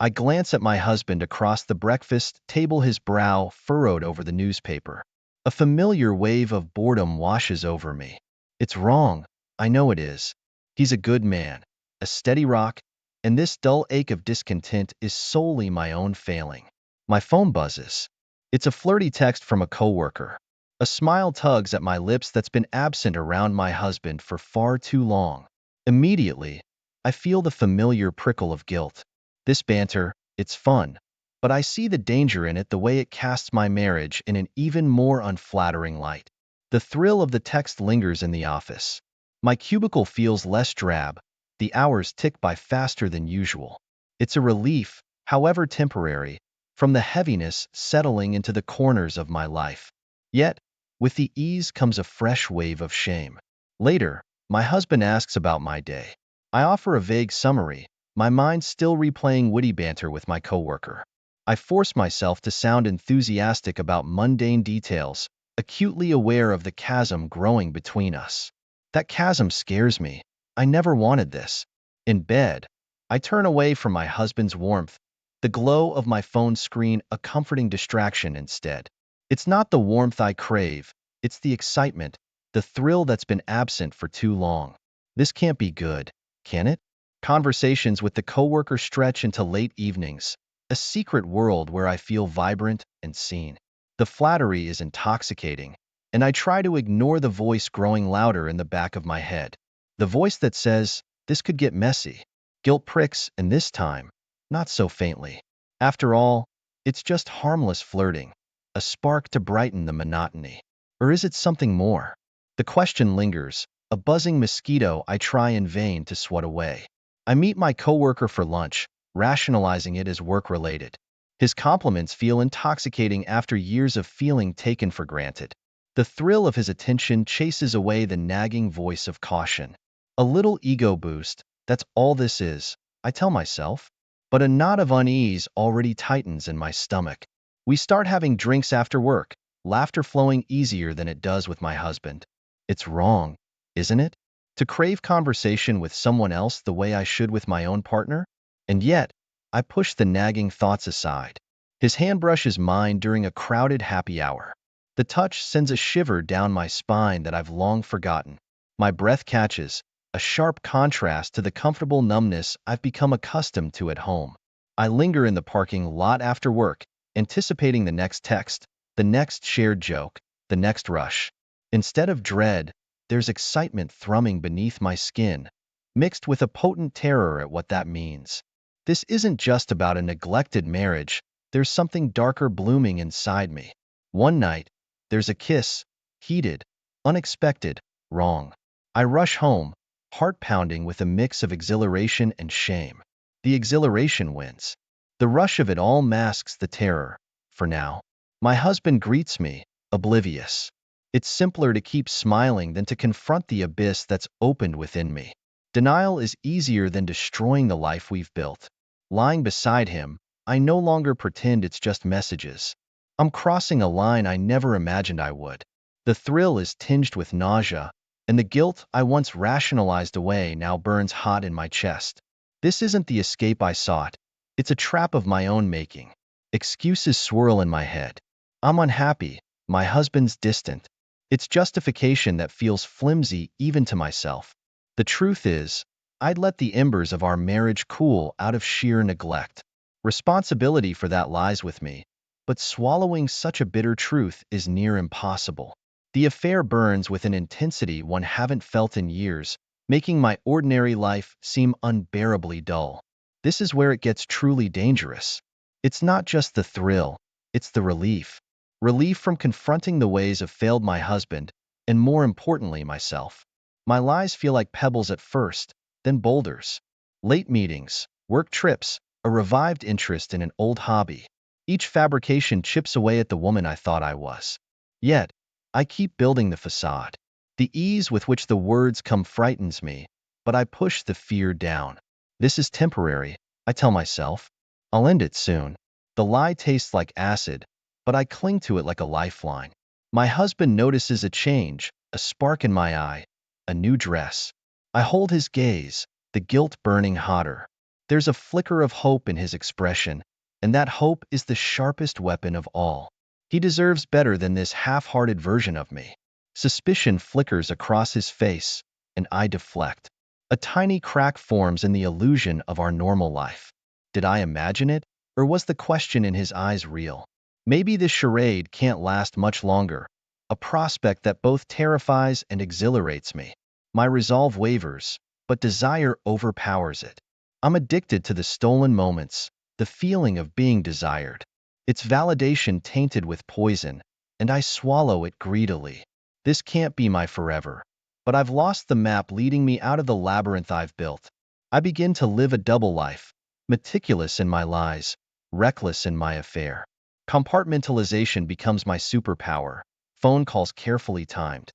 I glance at my husband across the breakfast table, his brow furrowed over the newspaper. A familiar wave of boredom washes over me. It's wrong. I know it is. He's a good man, a steady rock, and this dull ache of discontent is solely my own failing. My phone buzzes. It's a flirty text from a coworker. A smile tugs at my lips that's been absent around my husband for far too long. Immediately, I feel the familiar prickle of guilt. This banter, it's fun, but I see the danger in it, the way it casts my marriage in an even more unflattering light. The thrill of the text lingers in the office. My cubicle feels less drab. The hours tick by faster than usual. It's a relief, however temporary, from the heaviness settling into the corners of my life. Yet, with the ease comes a fresh wave of shame. Later, my husband asks about my day. I offer a vague summary, my mind still replaying witty banter with my coworker. I force myself to sound enthusiastic about mundane details, acutely aware of the chasm growing between us. That chasm scares me. I never wanted this. In bed, I turn away from my husband's warmth, the glow of my phone screen a comforting distraction instead. It's not the warmth I crave, it's the excitement, the thrill that's been absent for too long. This can't be good, can it? Conversations with the coworker stretch into late evenings, a secret world where I feel vibrant and seen. The flattery is intoxicating, and I try to ignore the voice growing louder in the back of my head. The voice that says, this could get messy. Guilt pricks, and this time, not so faintly. After all, it's just harmless flirting, a spark to brighten the monotony. Or is it something more? The question lingers, a buzzing mosquito I try in vain to swat away. I meet my coworker for lunch, rationalizing it as work-related. His compliments feel intoxicating after years of feeling taken for granted. The thrill of his attention chases away the nagging voice of caution. A little ego boost, that's all this is, I tell myself. But a knot of unease already tightens in my stomach. We start having drinks after work, laughter flowing easier than it does with my husband. It's wrong, isn't it? To crave conversation with someone else the way I should with my own partner? And yet, I push the nagging thoughts aside. His hand brushes mine during a crowded happy hour. The touch sends a shiver down my spine that I've long forgotten. My breath catches, a sharp contrast to the comfortable numbness I've become accustomed to at home. I linger in the parking lot after work, anticipating the next text, the next shared joke, the next rush. Instead of dread, there's excitement thrumming beneath my skin, mixed with a potent terror at what that means. This isn't just about a neglected marriage, there's something darker blooming inside me. One night, there's a kiss, heated, unexpected, wrong. I rush home, heart pounding with a mix of exhilaration and shame. The exhilaration wins. The rush of it all masks the terror, for now. My husband greets me, oblivious. It's simpler to keep smiling than to confront the abyss that's opened within me. Denial is easier than destroying the life we've built. Lying beside him, I no longer pretend it's just messages. I'm crossing a line I never imagined I would. The thrill is tinged with nausea, and the guilt I once rationalized away now burns hot in my chest. This isn't the escape I sought. It's a trap of my own making. Excuses swirl in my head. I'm unhappy. My husband's distant. It's justification that feels flimsy even to myself. The truth is, I'd let the embers of our marriage cool out of sheer neglect. Responsibility for that lies with me, but swallowing such a bitter truth is near impossible. The affair burns with an intensity one haven't felt in years, making my ordinary life seem unbearably dull. This is where it gets truly dangerous. It's not just the thrill, it's the relief. Relief from confronting the ways of failed my husband, and more importantly, myself. My lies feel like pebbles at first, then boulders. Late meetings, work trips, a revived interest in an old hobby. Each fabrication chips away at the woman I thought I was. Yet, I keep building the facade. The ease with which the words come frightens me, but I push the fear down. This is temporary, I tell myself. I'll end it soon. The lie tastes like acid, but I cling to it like a lifeline. My husband notices a change, a spark in my eye, a new dress. I hold his gaze, the guilt burning hotter. There's a flicker of hope in his expression, and that hope is the sharpest weapon of all. He deserves better than this half-hearted version of me. Suspicion flickers across his face, and I deflect. A tiny crack forms in the illusion of our normal life. Did I imagine it, or was the question in his eyes real? Maybe this charade can't last much longer, a prospect that both terrifies and exhilarates me. My resolve wavers, but desire overpowers it. I'm addicted to the stolen moments, the feeling of being desired. Its validation tainted with poison, and I swallow it greedily. This can't be my forever. But I've lost the map leading me out of the labyrinth I've built. I begin to live a double life, meticulous in my lies, reckless in my affair. Compartmentalization becomes my superpower, phone calls carefully timed,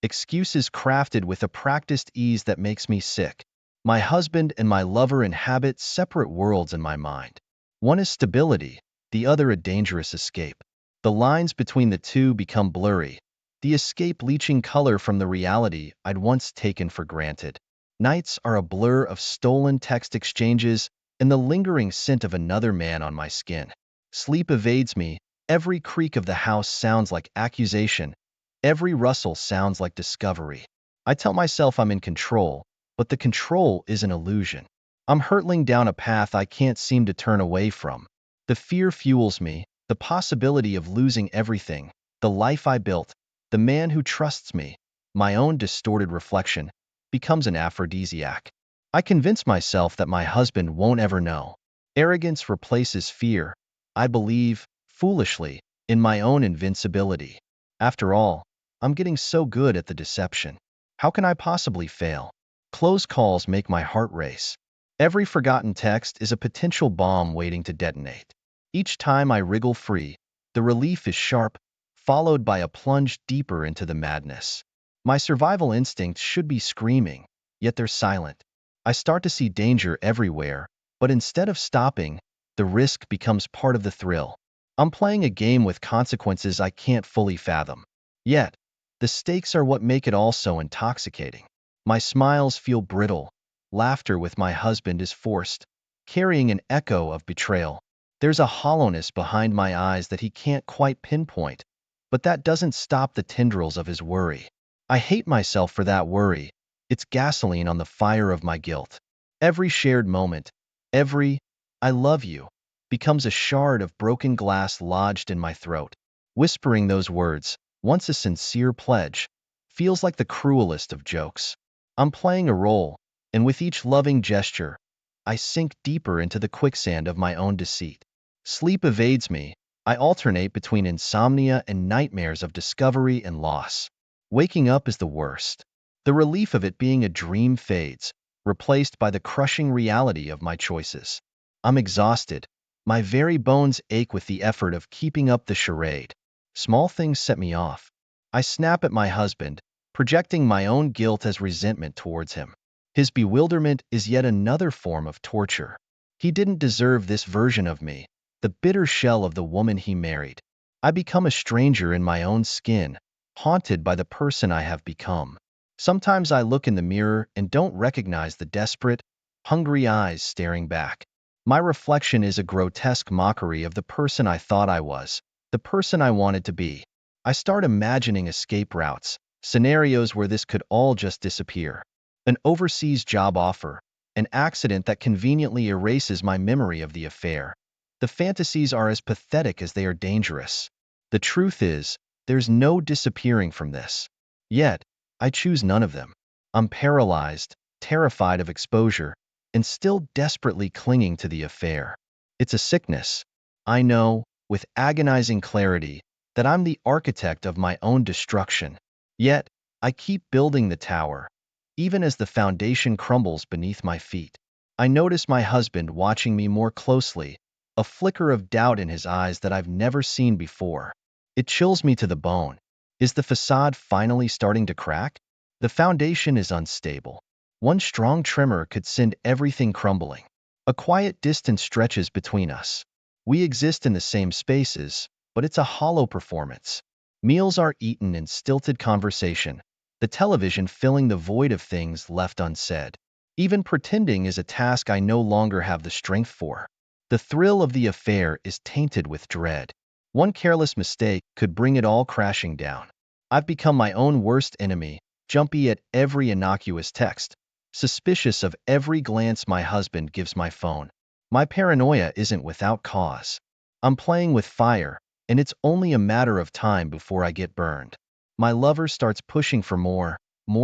excuses crafted with a practiced ease that makes me sick. My husband and my lover inhabit separate worlds in my mind. One is stability, the other a dangerous escape. The lines between the two become blurry, the escape leaching color from the reality I'd once taken for granted. Nights are a blur of stolen text exchanges and the lingering scent of another man on my skin. Sleep evades me. Every creak of the house sounds like accusation. Every rustle sounds like discovery. I tell myself I'm in control, but the control is an illusion. I'm hurtling down a path I can't seem to turn away from. The fear fuels me, the possibility of losing everything, the life I built, the man who trusts me, my own distorted reflection, becomes an aphrodisiac. I convince myself that my husband won't ever know. Arrogance replaces fear. I believe, foolishly, in my own invincibility. After all, I'm getting so good at the deception. How can I possibly fail? Close calls make my heart race. Every forgotten text is a potential bomb waiting to detonate. Each time I wriggle free, the relief is sharp, followed by a plunge deeper into the madness. My survival instincts should be screaming, yet they're silent. I start to see danger everywhere, but instead of stopping, the risk becomes part of the thrill. I'm playing a game with consequences I can't fully fathom. Yet, the stakes are what make it all so intoxicating. My smiles feel brittle. Laughter with my husband is forced, carrying an echo of betrayal. There's a hollowness behind my eyes that he can't quite pinpoint, but that doesn't stop the tendrils of his worry. I hate myself for that worry. It's gasoline on the fire of my guilt. Every shared moment, every "I love you" becomes a shard of broken glass lodged in my throat. Whispering those words, once a sincere pledge, feels like the cruelest of jokes. I'm playing a role, and with each loving gesture, I sink deeper into the quicksand of my own deceit. Sleep evades me. I alternate between insomnia and nightmares of discovery and loss. Waking up is the worst. The relief of it being a dream fades, replaced by the crushing reality of my choices. I'm exhausted. My very bones ache with the effort of keeping up the charade. Small things set me off. I snap at my husband, projecting my own guilt as resentment towards him. His bewilderment is yet another form of torture. He didn't deserve this version of me, the bitter shell of the woman he married. I become a stranger in my own skin, haunted by the person I have become. Sometimes I look in the mirror and don't recognize the desperate, hungry eyes staring back. My reflection is a grotesque mockery of the person I thought I was, the person I wanted to be. I start imagining escape routes, scenarios where this could all just disappear. An overseas job offer, an accident that conveniently erases my memory of the affair. The fantasies are as pathetic as they are dangerous. The truth is, there's no disappearing from this. Yet, I choose none of them. I'm paralyzed, terrified of exposure, and still desperately clinging to the affair. It's a sickness. I know, with agonizing clarity, that I'm the architect of my own destruction. Yet, I keep building the tower, even as the foundation crumbles beneath my feet. I notice my husband watching me more closely, a flicker of doubt in his eyes that I've never seen before. It chills me to the bone. Is the facade finally starting to crack? The foundation is unstable. One strong tremor could send everything crumbling. A quiet distance stretches between us. We exist in the same spaces, but it's a hollow performance. Meals are eaten in stilted conversation, the television filling the void of things left unsaid. Even pretending is a task I no longer have the strength for. The thrill of the affair is tainted with dread. One careless mistake could bring it all crashing down. I've become my own worst enemy, jumpy at every innocuous text, suspicious of every glance my husband gives my phone. My paranoia isn't without cause. I'm playing with fire, and it's only a matter of time before I get burned. My lover starts pushing for more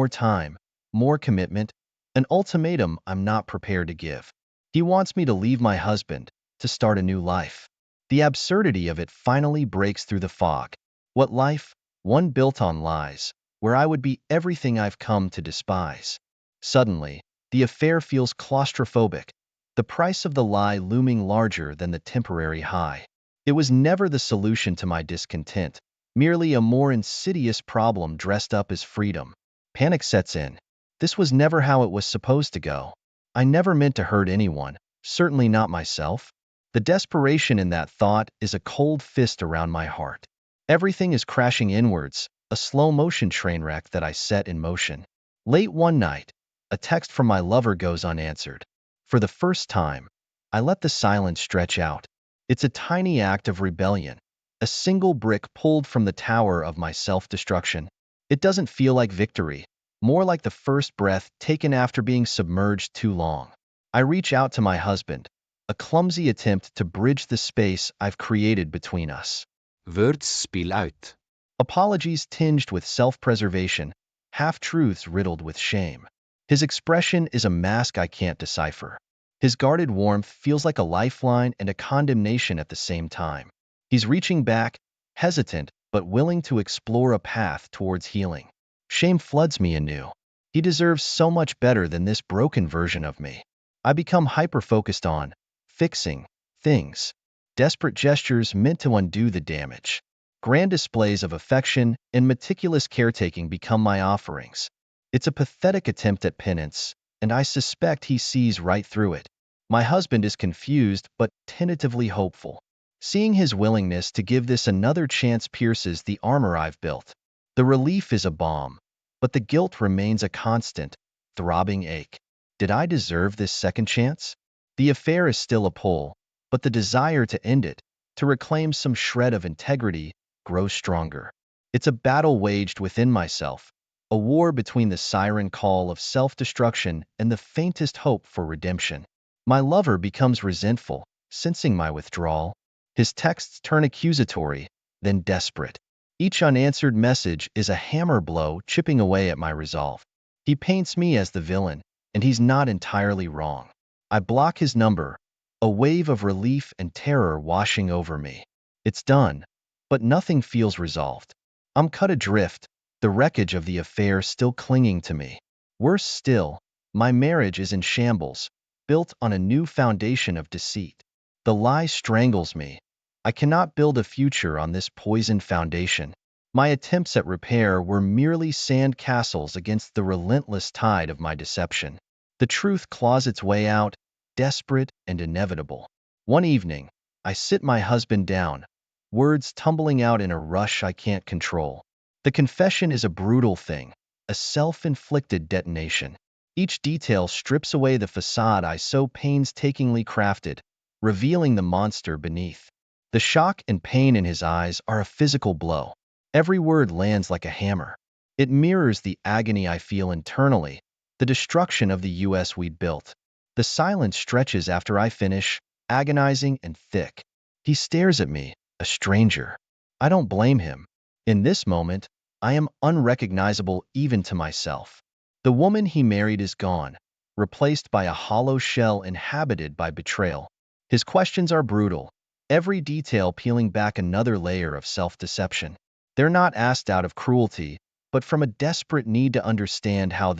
time, more commitment, an ultimatum I'm not prepared to give. He wants me to leave my husband, to start a new life. The absurdity of it finally breaks through the fog. What life? One built on lies, where I would be everything I've come to despise. Suddenly, the affair feels claustrophobic, the price of the lie looming larger than the temporary high. It was never the solution to my discontent, merely a more insidious problem dressed up as freedom. Panic sets in. This was never how it was supposed to go. I never meant to hurt anyone, certainly not myself. The desperation in that thought is a cold fist around my heart. Everything is crashing inwards, a slow-motion train wreck that I set in motion. Late one night, a text from my lover goes unanswered. For the first time, I let the silence stretch out. It's a tiny act of rebellion, a single brick pulled from the tower of my self-destruction. It doesn't feel like victory, more like the first breath taken after being submerged too long. I reach out to my husband, a clumsy attempt to bridge the space I've created between us. Words spiel uit. Apologies tinged with self-preservation, half-truths riddled with shame. His expression is a mask I can't decipher. His guarded warmth feels like a lifeline and a condemnation at the same time. He's reaching back, hesitant but willing to explore a path towards healing. Shame floods me anew. He deserves so much better than this broken version of me. I become hyper-focused on fixing things, desperate gestures meant to undo the damage. Grand displays of affection and meticulous caretaking become my offerings. It's a pathetic attempt at penance, and I suspect he sees right through it. My husband is confused but tentatively hopeful. Seeing his willingness to give this another chance pierces the armor I've built. The relief is a balm, but the guilt remains a constant, throbbing ache. Did I deserve this second chance? The affair is still a pull, but the desire to end it, to reclaim some shred of integrity, grows stronger. It's a battle waged within myself, a war between the siren call of self-destruction and the faintest hope for redemption. My lover becomes resentful, sensing my withdrawal. His texts turn accusatory, then desperate. Each unanswered message is a hammer blow chipping away at my resolve. He paints me as the villain, and he's not entirely wrong. I block his number, a wave of relief and terror washing over me. It's done, but nothing feels resolved. I'm cut adrift, the wreckage of the affair still clinging to me. Worse still, my marriage is in shambles, built on a new foundation of deceit. The lie strangles me. I cannot build a future on this poisoned foundation. My attempts at repair were merely sand castles against the relentless tide of my deception. The truth claws its way out, desperate and inevitable. One evening, I sit my husband down, words tumbling out in a rush I can't control. The confession is a brutal thing, a self-inflicted detonation. Each detail strips away the facade I so painstakingly crafted, revealing the monster beneath. The shock and pain in his eyes are a physical blow. Every word lands like a hammer. It mirrors the agony I feel internally, the destruction of the U.S. we'd built. The silence stretches after I finish, agonizing and thick. He stares at me, a stranger. I don't blame him. In this moment, I am unrecognizable even to myself. The woman he married is gone, replaced by a hollow shell inhabited by betrayal. His questions are brutal, every detail peeling back another layer of self-deception. They're not asked out of cruelty, but from a desperate need to understand how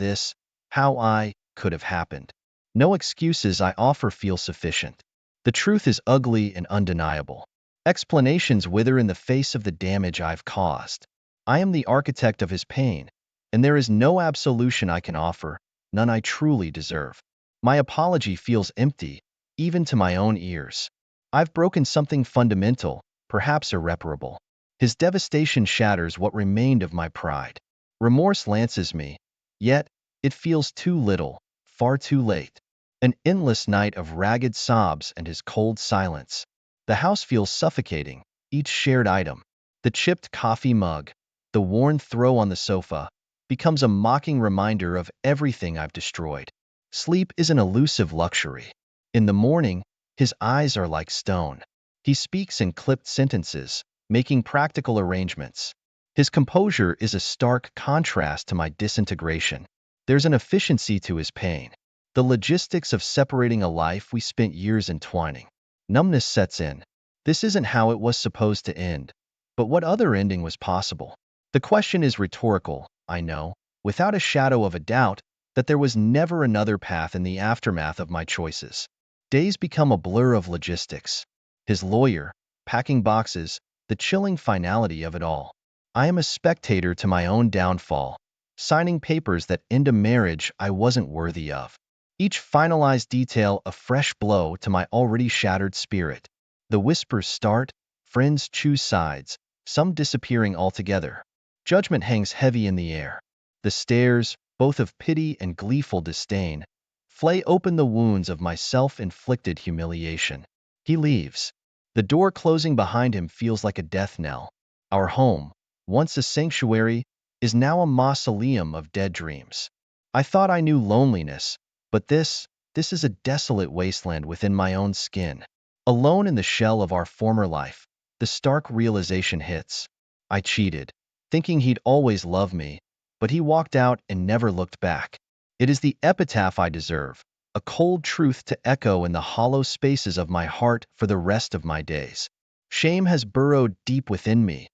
I could have happened. No excuses I offer feel sufficient. The truth is ugly and undeniable. Explanations wither in the face of the damage I've caused. I am the architect of his pain, and there is no absolution I can offer, none I truly deserve. My apology feels empty, even to my own ears. I've broken something fundamental, perhaps irreparable. His devastation shatters what remained of my pride. Remorse lances me, yet it feels too little, far too late. An endless night of ragged sobs and his cold silence. The house feels suffocating, each shared item. The chipped coffee mug, the worn throw on the sofa, becomes a mocking reminder of everything I've destroyed. Sleep is an elusive luxury. In the morning, his eyes are like stone. He speaks in clipped sentences, making practical arrangements. His composure is a stark contrast to my disintegration. There's an efficiency to his pain. The logistics of separating a life we spent years entwining. Numbness sets in. This isn't how it was supposed to end. But what other ending was possible? The question is rhetorical, I know, without a shadow of a doubt that there was never another path in the aftermath of my choices. Days become a blur of logistics. His lawyer, packing boxes, the chilling finality of it all. I am a spectator to my own downfall, signing papers that end a marriage I wasn't worthy of. Each finalized detail a fresh blow to my already shattered spirit. The whispers start, friends choose sides, some disappearing altogether. Judgment hangs heavy in the air. The stares, both of pity and gleeful disdain, flay open the wounds of my self-inflicted humiliation. He leaves. The door closing behind him feels like a death knell. Our home, once a sanctuary, is now a mausoleum of dead dreams. I thought I knew loneliness, but this is a desolate wasteland within my own skin. Alone in the shell of our former life, the stark realization hits. I cheated, thinking he'd always love me, but he walked out and never looked back. It is the epitaph I deserve, a cold truth to echo in the hollow spaces of my heart for the rest of my days. Shame has burrowed deep within me,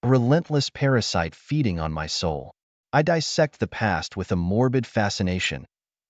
a relentless parasite feeding on my soul. I dissect the past with a morbid fascination,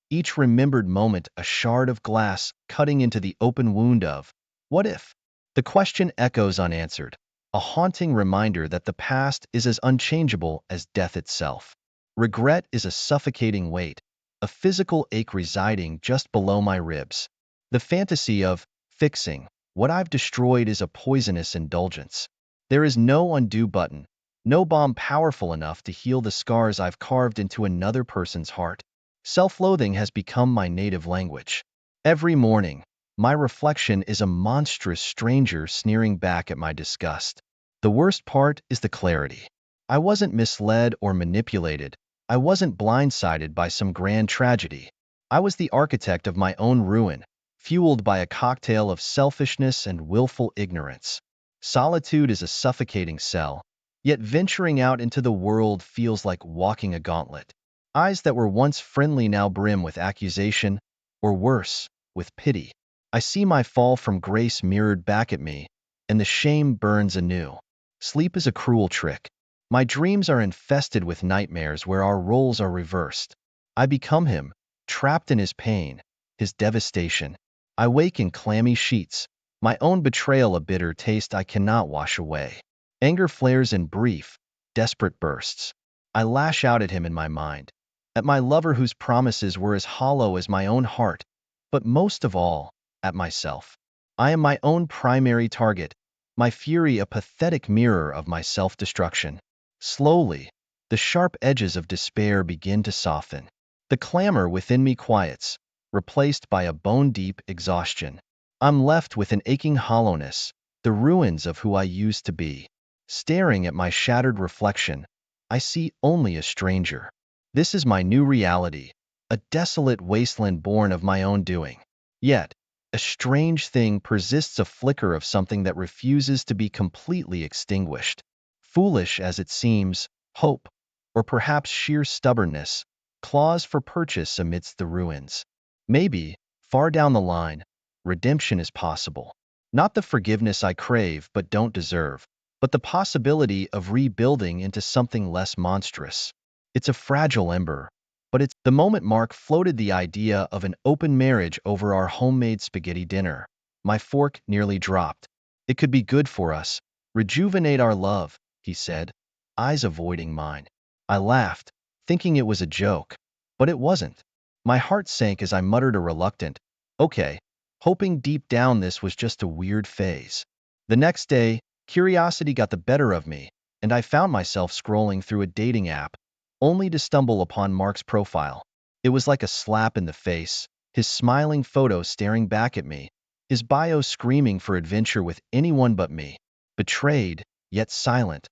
each remembered moment a shard of glass cutting into the open wound of, what if? The question echoes unanswered, a haunting reminder that the past is as unchangeable as death itself. Regret is a suffocating weight, a physical ache residing just below my ribs. The fantasy of fixing what I've destroyed is a poisonous indulgence. There is no undo button, no balm powerful enough to heal the scars I've carved into another person's heart. Self-loathing has become my native language. Every morning, my reflection is a monstrous stranger sneering back at my disgust. The worst part is the clarity. I wasn't misled or manipulated. I wasn't blindsided by some grand tragedy. I was the architect of my own ruin, fueled by a cocktail of selfishness and willful ignorance. Solitude is a suffocating cell, yet venturing out into the world feels like walking a gauntlet. Eyes that were once friendly now brim with accusation, or worse, with pity. I see my fall from grace mirrored back at me, and the shame burns anew. Sleep is a cruel trick. My dreams are infested with nightmares where our roles are reversed. I become him, trapped in his pain, his devastation. I wake in clammy sheets, my own betrayal a bitter taste I cannot wash away. Anger flares in brief, desperate bursts. I lash out at him in my mind, at my lover whose promises were as hollow as my own heart, but most of all, at myself. I am my own primary target, my fury a pathetic mirror of my self-destruction. Slowly, the sharp edges of despair begin to soften. The clamor within me quiets, replaced by a bone-deep exhaustion. I'm left with an aching hollowness, the ruins of who I used to be. Staring at my shattered reflection, I see only a stranger. This is my new reality, a desolate wasteland born of my own doing. Yet, a strange thing persists, a flicker of something that refuses to be completely extinguished. Foolish as it seems, hope, or perhaps sheer stubbornness, claws for purchase amidst the ruins. Maybe, far down the line, redemption is possible. Not the forgiveness I crave but don't deserve, but the possibility of rebuilding into something less monstrous. It's a fragile ember, but it's the moment Mark floated the idea of an open marriage over our homemade spaghetti dinner. My fork nearly dropped. It could be good for us, rejuvenate our love, he said, eyes avoiding mine. I laughed, thinking it was a joke, but it wasn't. My heart sank as I muttered a reluctant, okay, hoping deep down this was just a weird phase. The next day, curiosity got the better of me, and I found myself scrolling through a dating app, only to stumble upon Mark's profile. It was like a slap in the face, his smiling photo staring back at me, his bio screaming for adventure with anyone but me. Betrayed, yet silent,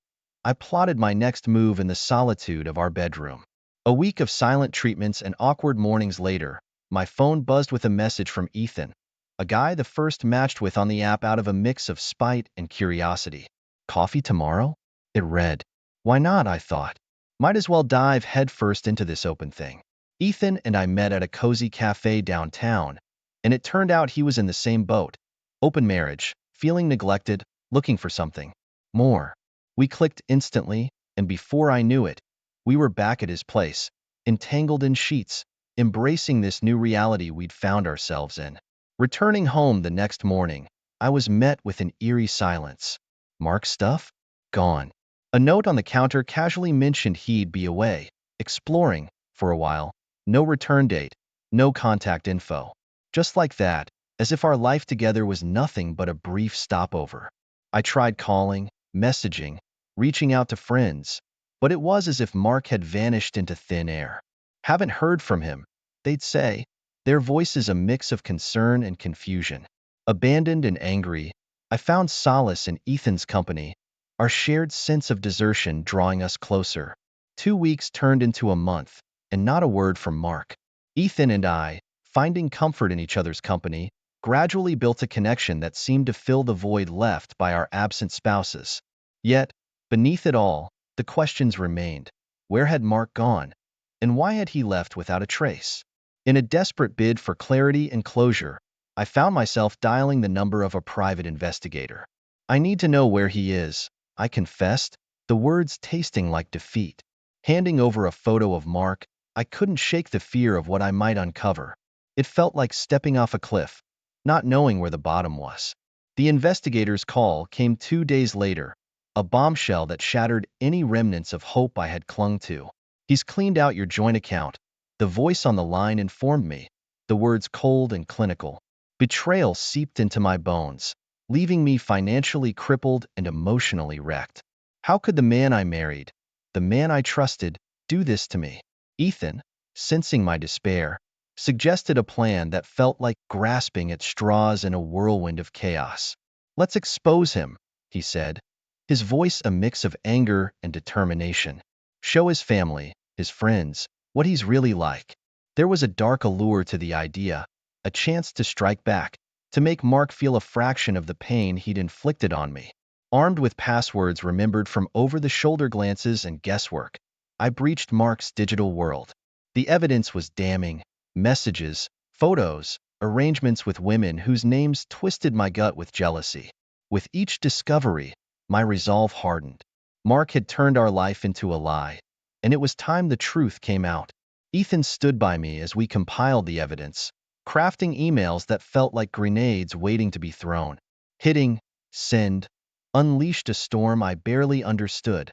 I plotted my next move in the solitude of our bedroom. A week of silent treatments and awkward mornings later, my phone buzzed with a message from Ethan, a guy the first matched with on the app out of a mix of spite and curiosity. Coffee tomorrow? It read. Why not, I thought. Might as well dive headfirst into this open thing. Ethan and I met at a cozy cafe downtown, and it turned out he was in the same boat. Open marriage, feeling neglected, looking for something more. We clicked instantly, and before I knew it, we were back at his place, entangled in sheets, embracing this new reality we'd found ourselves in. Returning home the next morning, I was met with an eerie silence. Mark's stuff? Gone. A note on the counter casually mentioned he'd be away, exploring, for a while. No return date, no contact info. Just like that, as if our life together was nothing but a brief stopover. I tried calling, messaging, reaching out to friends, but it was as if Mark had vanished into thin air. Haven't heard from him, they'd say, their voices a mix of concern and confusion. Abandoned and angry, I found solace in Ethan's company, our shared sense of desertion drawing us closer. 2 weeks turned into a month, and not a word from Mark. Ethan and I, finding comfort in each other's company, gradually built a connection that seemed to fill the void left by our absent spouses. Yet, beneath it all, the questions remained. Where had Mark gone? And why had he left without a trace? In a desperate bid for clarity and closure, I found myself dialing the number of a private investigator. I need to know where he is, I confessed, the words tasting like defeat. Handing over a photo of Mark, I couldn't shake the fear of what I might uncover. It felt like stepping off a cliff, not knowing where the bottom was. The investigator's call came 2 days later, a bombshell that shattered any remnants of hope I had clung to. He's cleaned out your joint account, the voice on the line informed me, the words cold and clinical. Betrayal seeped into my bones, leaving me financially crippled and emotionally wrecked. How could the man I married, the man I trusted, do this to me? Ethan, sensing my despair, suggested a plan that felt like grasping at straws in a whirlwind of chaos. Let's expose him, he said, his voice a mix of anger and determination. Show his family, his friends, what he's really like. There was a dark allure to the idea, a chance to strike back, to make Mark feel a fraction of the pain he'd inflicted on me. Armed with passwords remembered from over-the-shoulder glances and guesswork, I breached Mark's digital world. The evidence was damning. Messages, photos, arrangements with women whose names twisted my gut with jealousy. With each discovery, my resolve hardened. Mark had turned our life into a lie, and it was time the truth came out. Ethan stood by me as we compiled the evidence, crafting emails that felt like grenades waiting to be thrown. Hitting send unleashed a storm I barely understood,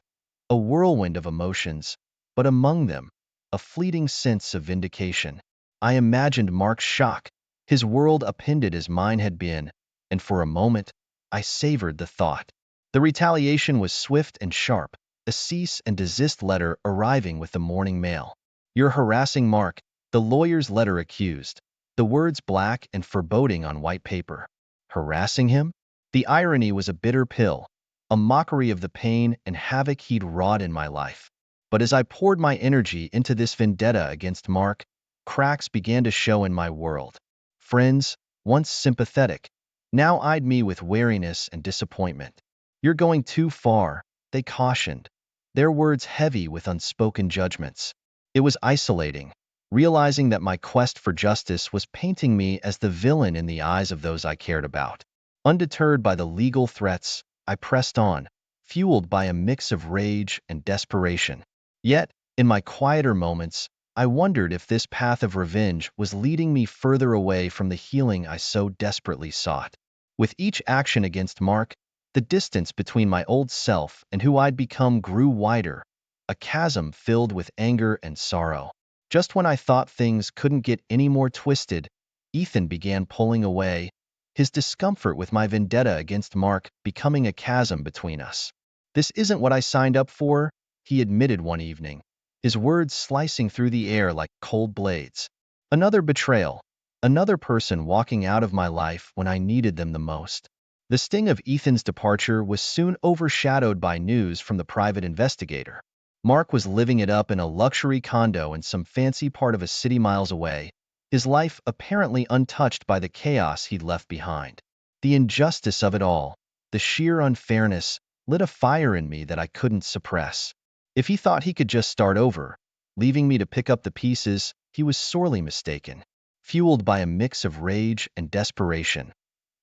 a whirlwind of emotions, but among them, a fleeting sense of vindication. I imagined Mark's shock, his world upended as mine had been, and for a moment, I savored the thought. The retaliation was swift and sharp, a cease and desist letter arriving with the morning mail. You're harassing Mark, the lawyer's letter accused, the words black and foreboding on white paper. Harassing him? The irony was a bitter pill, a mockery of the pain and havoc he'd wrought in my life. But as I poured my energy into this vendetta against Mark, cracks began to show in my world. Friends, once sympathetic, now eyed me with wariness and disappointment. You're going too far, they cautioned, their words heavy with unspoken judgments. It was isolating, realizing that my quest for justice was painting me as the villain in the eyes of those I cared about. Undeterred by the legal threats, I pressed on, fueled by a mix of rage and desperation. Yet, in my quieter moments, I wondered if this path of revenge was leading me further away from the healing I so desperately sought. With each action against Mark, the distance between my old self and who I'd become grew wider, a chasm filled with anger and sorrow. Just when I thought things couldn't get any more twisted, Ethan began pulling away, his discomfort with my vendetta against Mark becoming a chasm between us. This isn't what I signed up for, he admitted one evening. his words slicing through the air like cold blades. Another betrayal. Another person walking out of my life when I needed them the most. The sting of Ethan's departure was soon overshadowed by news from the private investigator. Mark was living it up in a luxury condo in some fancy part of a city miles away, his life apparently untouched by the chaos he'd left behind. The injustice of it all, the sheer unfairness, lit a fire in me that I couldn't suppress. If he thought he could just start over, leaving me to pick up the pieces, he was sorely mistaken. Fueled by a mix of rage and desperation,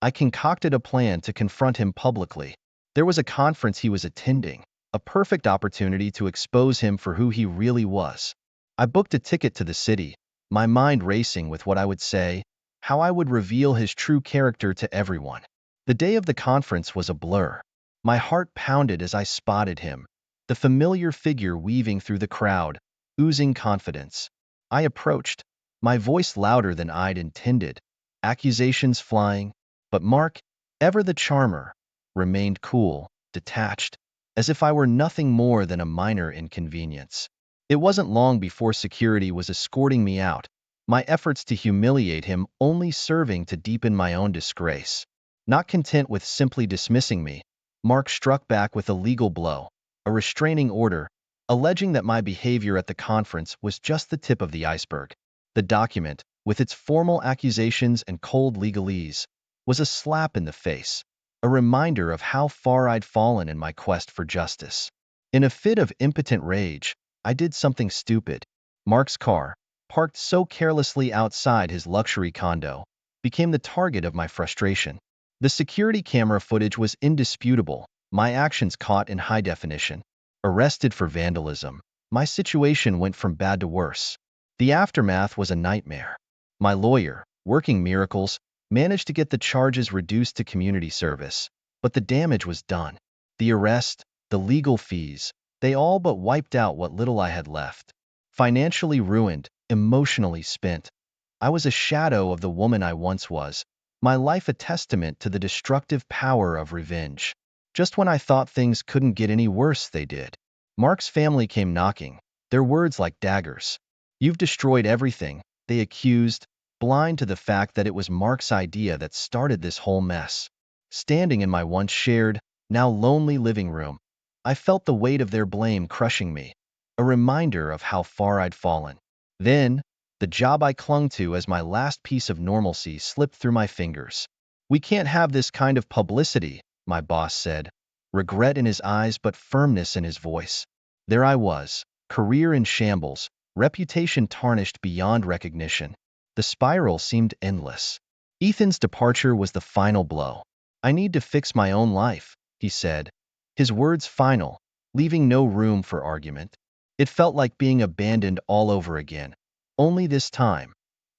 I concocted a plan to confront him publicly. There was a conference he was attending, a perfect opportunity to expose him for who he really was. I booked a ticket to the city, my mind racing with what I would say, how I would reveal his true character to everyone. The day of the conference was a blur. My heart pounded as I spotted him, the familiar figure weaving through the crowd, oozing confidence. I approached, my voice louder than I'd intended, accusations flying, but Mark, ever the charmer, remained cool, detached, as if I were nothing more than a minor inconvenience. It wasn't long before security was escorting me out, my efforts to humiliate him only serving to deepen my own disgrace. Not content with simply dismissing me, Mark struck back with a legal blow, a restraining order, alleging that my behavior at the conference was just the tip of the iceberg. The document, with its formal accusations and cold legalese, was a slap in the face, a reminder of how far I'd fallen in my quest for justice. In a fit of impotent rage, I did something stupid. Mark's car, parked so carelessly outside his luxury condo, became the target of my frustration. The security camera footage was indisputable, my actions caught in high definition. Arrested for vandalism, my situation went from bad to worse. The aftermath was a nightmare. My lawyer, working miracles, managed to get the charges reduced to community service, but the damage was done. The arrest, the legal fees, they all but wiped out what little I had left. Financially ruined, emotionally spent, I was a shadow of the woman I once was, my life a testament to the destructive power of revenge. Just when I thought things couldn't get any worse, they did. Mark's family came knocking, their words like daggers. "You've destroyed everything," they accused, blind to the fact that it was Mark's idea that started this whole mess. Standing in my once shared, now lonely living room, I felt the weight of their blame crushing me, a reminder of how far I'd fallen. Then, the job I clung to as my last piece of normalcy slipped through my fingers. "We can't have this kind of publicity," my boss said, regret in his eyes but firmness in his voice. There I was, career in shambles, reputation tarnished beyond recognition. The spiral seemed endless. Ethan's departure was the final blow. "I need to fix my own life," he said, his words final, leaving no room for argument. It felt like being abandoned all over again. Only this time,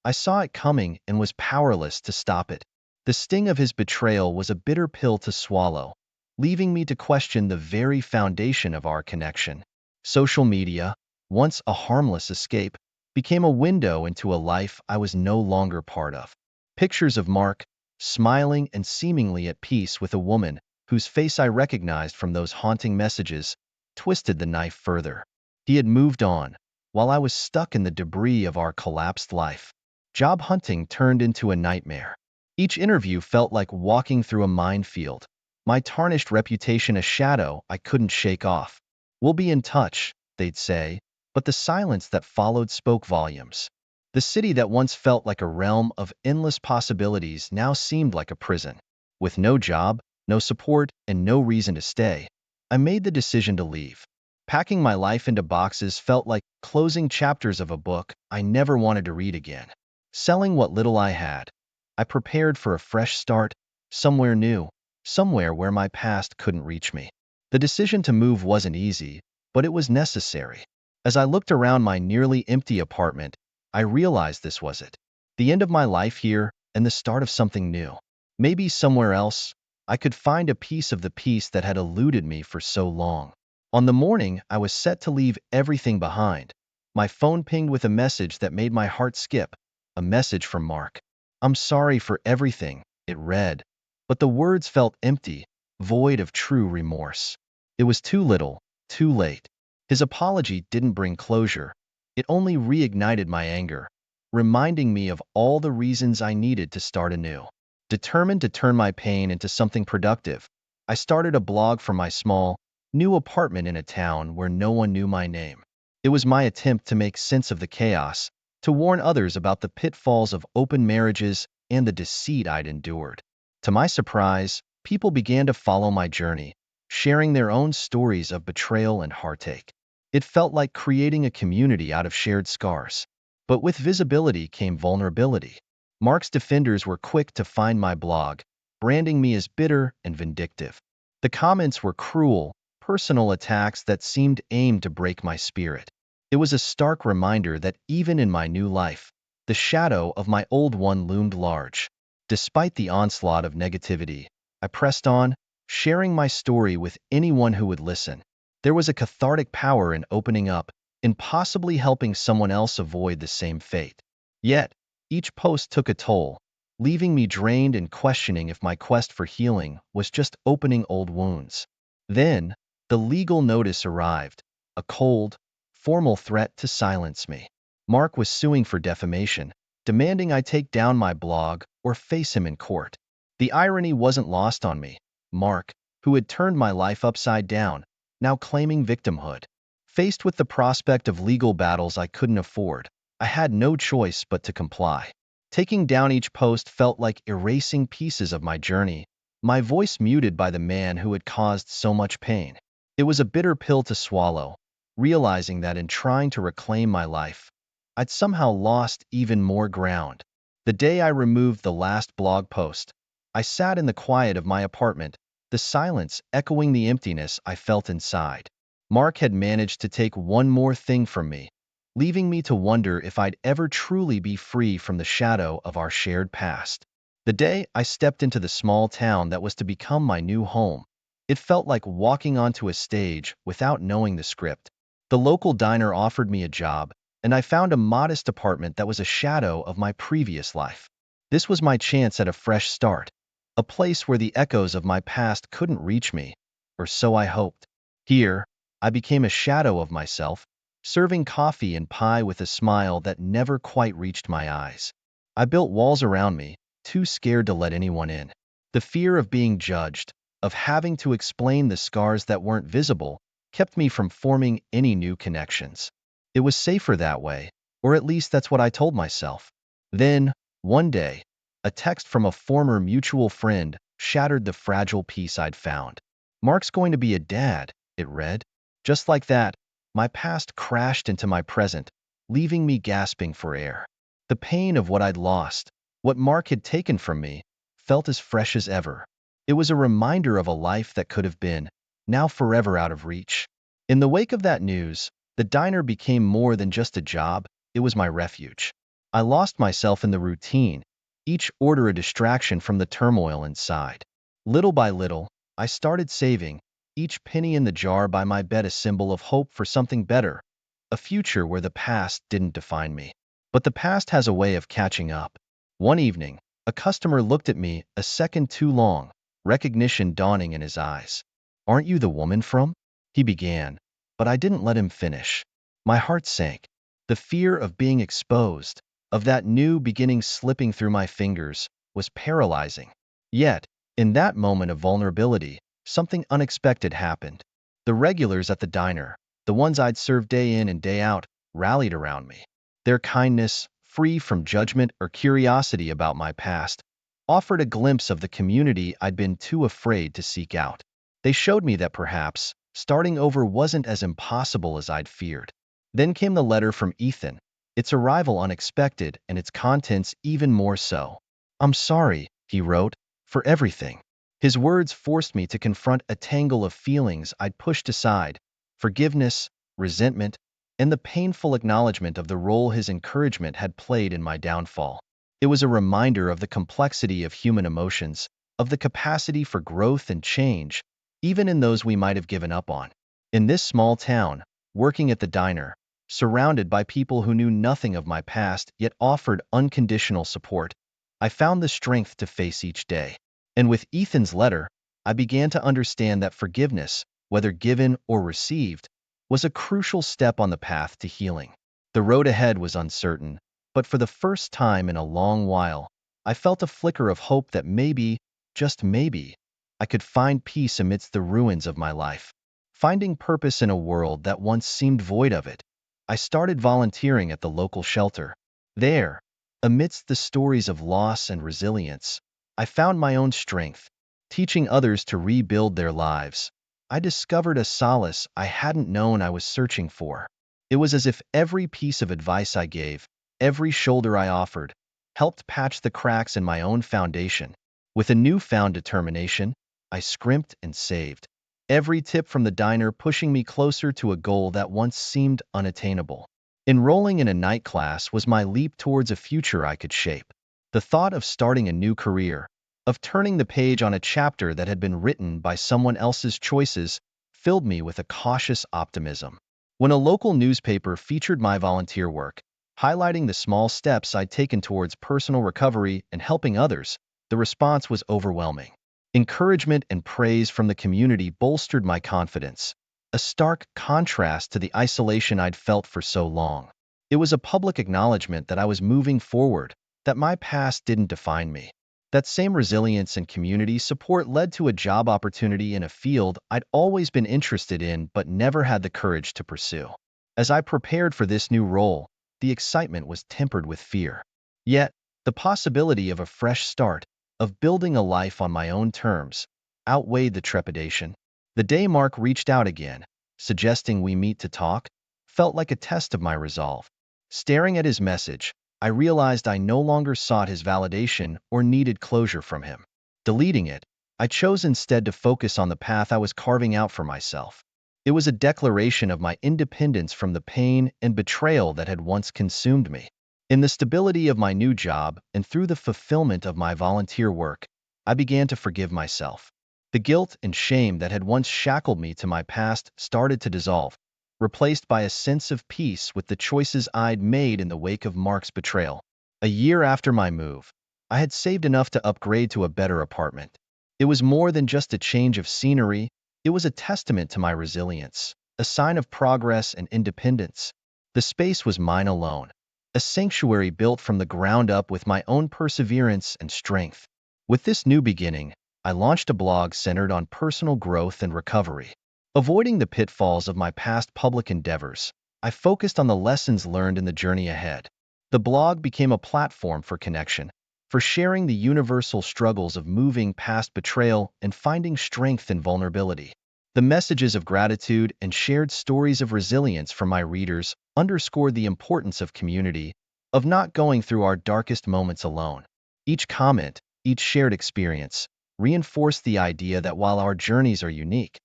I saw it coming and was powerless to stop it. The sting of his betrayal was a bitter pill to swallow, leaving me to question the very foundation of our connection. Social media, once a harmless escape, became a window into a life I was no longer part of. Pictures of Mark, smiling and seemingly at peace with a woman whose face I recognized from those haunting messages, twisted the knife further. He had moved on, while I was stuck in the debris of our collapsed life. Job hunting turned into a nightmare. Each interview felt like walking through a minefield, my tarnished reputation a shadow I couldn't shake off. "We'll be in touch," they'd say, but the silence that followed spoke volumes. The city that once felt like a realm of endless possibilities now seemed like a prison. With no job, no support, and no reason to stay, I made the decision to leave. Packing my life into boxes felt like closing chapters of a book I never wanted to read again. Selling what little I had, I prepared for a fresh start, somewhere new, somewhere where my past couldn't reach me. The decision to move wasn't easy, but it was necessary. As I looked around my nearly empty apartment, I realized this was it. The end of my life here and the start of something new. Maybe somewhere else, I could find a piece of the peace that had eluded me for so long. On the morning I was set to leave everything behind, my phone pinged with a message that made my heart skip, a message from Mark. "I'm sorry for everything," it read, but the words felt empty, void of true remorse. It was too little, too late. His apology didn't bring closure. It only reignited my anger, reminding me of all the reasons I needed to start anew. Determined to turn my pain into something productive, I started a blog from my small, new apartment in a town where no one knew my name. It was my attempt to make sense of the chaos, to warn others about the pitfalls of open marriages and the deceit I'd endured. To my surprise, people began to follow my journey, sharing their own stories of betrayal and heartache. It felt like creating a community out of shared scars. But with visibility came vulnerability. Mark's defenders were quick to find my blog, branding me as bitter and vindictive. The comments were cruel, personal attacks that seemed aimed to break my spirit. It was a stark reminder that even in my new life, the shadow of my old one loomed large. Despite the onslaught of negativity, I pressed on, sharing my story with anyone who would listen. There was a cathartic power in opening up, in possibly helping someone else avoid the same fate. Yet, each post took a toll, leaving me drained and questioning if my quest for healing was just opening old wounds. Then, the legal notice arrived, a cold, formal threat to silence me. Mark was suing for defamation, demanding I take down my blog or face him in court. The irony wasn't lost on me. Mark, who had turned my life upside down, now claiming victimhood. Faced with the prospect of legal battles I couldn't afford, I had no choice but to comply. Taking down each post felt like erasing pieces of my journey, my voice muted by the man who had caused so much pain. It was a bitter pill to swallow, realizing that in trying to reclaim my life, I'd somehow lost even more ground. The day I removed the last blog post, I sat in the quiet of my apartment, the silence echoing the emptiness I felt inside. Mark had managed to take one more thing from me, leaving me to wonder if I'd ever truly be free from the shadow of our shared past. The day I stepped into the small town that was to become my new home, it felt like walking onto a stage without knowing the script. The local diner offered me a job, and I found a modest apartment that was a shadow of my previous life. This was my chance at a fresh start, a place where the echoes of my past couldn't reach me, or so I hoped. Here, I became a shadow of myself, serving coffee and pie with a smile that never quite reached my eyes. I built walls around me, too scared to let anyone in. The fear of being judged, of having to explain the scars that weren't visible, kept me from forming any new connections. It was safer that way, or at least that's what I told myself. Then, one day, a text from a former mutual friend shattered the fragile peace I'd found. "Mark's going to be a dad," it read. Just like that, my past crashed into my present, leaving me gasping for air. The pain of what I'd lost, what Mark had taken from me, felt as fresh as ever. It was a reminder of a life that could have been, now forever out of reach. In the wake of that news, the diner became more than just a job, it was my refuge. I lost myself in the routine, each order a distraction from the turmoil inside. Little by little, I started saving, each penny in the jar by my bed a symbol of hope for something better, a future where the past didn't define me. But the past has a way of catching up. One evening, a customer looked at me a second too long, recognition dawning in his eyes. "Aren't you the woman from?" he began, but I didn't let him finish. My heart sank. The fear of being exposed, of that new beginning slipping through my fingers, was paralyzing. Yet, in that moment of vulnerability, something unexpected happened. The regulars at the diner, the ones I'd served day in and day out, rallied around me. Their kindness, free from judgment or curiosity about my past, offered a glimpse of the community I'd been too afraid to seek out. They showed me that perhaps starting over wasn't as impossible as I'd feared. Then came the letter from Ethan, its arrival unexpected and its contents even more so. "I'm sorry," he wrote, "for everything." His words forced me to confront a tangle of feelings I'd pushed aside: forgiveness, resentment, and the painful acknowledgement of the role his encouragement had played in my downfall. It was a reminder of the complexity of human emotions, of the capacity for growth and change, even in those we might have given up on. In this small town, working at the diner, surrounded by people who knew nothing of my past yet offered unconditional support, I found the strength to face each day. And with Ethan's letter, I began to understand that forgiveness, whether given or received, was a crucial step on the path to healing. The road ahead was uncertain, but for the first time in a long while, I felt a flicker of hope that maybe, just maybe, I could find peace amidst the ruins of my life. Finding purpose in a world that once seemed void of it, I started volunteering at the local shelter. There, amidst the stories of loss and resilience, I found my own strength, teaching others to rebuild their lives. I discovered a solace I hadn't known I was searching for. It was as if every piece of advice I gave, every shoulder I offered, helped patch the cracks in my own foundation. With a newfound determination, I scrimped and saved, every tip from the diner pushing me closer to a goal that once seemed unattainable. Enrolling in a night class was my leap towards a future I could shape. The thought of starting a new career, of turning the page on a chapter that had been written by someone else's choices, filled me with a cautious optimism. When a local newspaper featured my volunteer work, highlighting the small steps I'd taken towards personal recovery and helping others, the response was overwhelming. Encouragement and praise from the community bolstered my confidence, a stark contrast to the isolation I'd felt for so long. It was a public acknowledgement that I was moving forward, that my past didn't define me. That same resilience and community support led to a job opportunity in a field I'd always been interested in but never had the courage to pursue. As I prepared for this new role, the excitement was tempered with fear. Yet, the possibility of a fresh start, of building a life on my own terms, outweighed the trepidation. The day Mark reached out again, suggesting we meet to talk, felt like a test of my resolve. Staring at his message, I realized I no longer sought his validation or needed closure from him. Deleting it, I chose instead to focus on the path I was carving out for myself. It was a declaration of my independence from the pain and betrayal that had once consumed me. In the stability of my new job and through the fulfillment of my volunteer work, I began to forgive myself. The guilt and shame that had once shackled me to my past started to dissolve, replaced by a sense of peace with the choices I'd made in the wake of Mark's betrayal. A year after my move, I had saved enough to upgrade to a better apartment. It was more than just a change of scenery, it was a testament to my resilience, a sign of progress and independence. The space was mine alone, a sanctuary built from the ground up with my own perseverance and strength. With this new beginning, I launched a blog centered on personal growth and recovery. Avoiding the pitfalls of my past public endeavors, I focused on the lessons learned in the journey ahead. The blog became a platform for connection, for sharing the universal struggles of moving past betrayal and finding strength in vulnerability. The messages of gratitude and shared stories of resilience from my readers underscored the importance of community, of not going through our darkest moments alone. Each comment, each shared experience, reinforced the idea that while our journeys are unique,